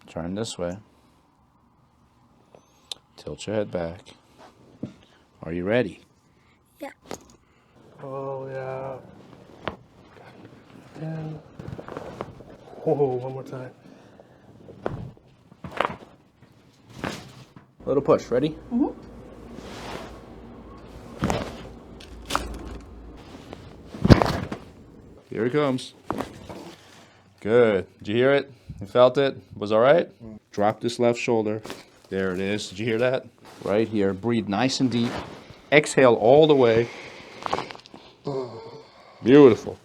Turn this way. Tilt your head back. Are you ready? Yeah. Oh, yeah. And, whoa, one more time. Little push. Ready? Mm-hmm. Here it comes. Good. Did you hear it? You felt it? Was all right? Drop this left shoulder. There it is. Did you hear that? Right here. Breathe nice and deep. Exhale all the way. Beautiful.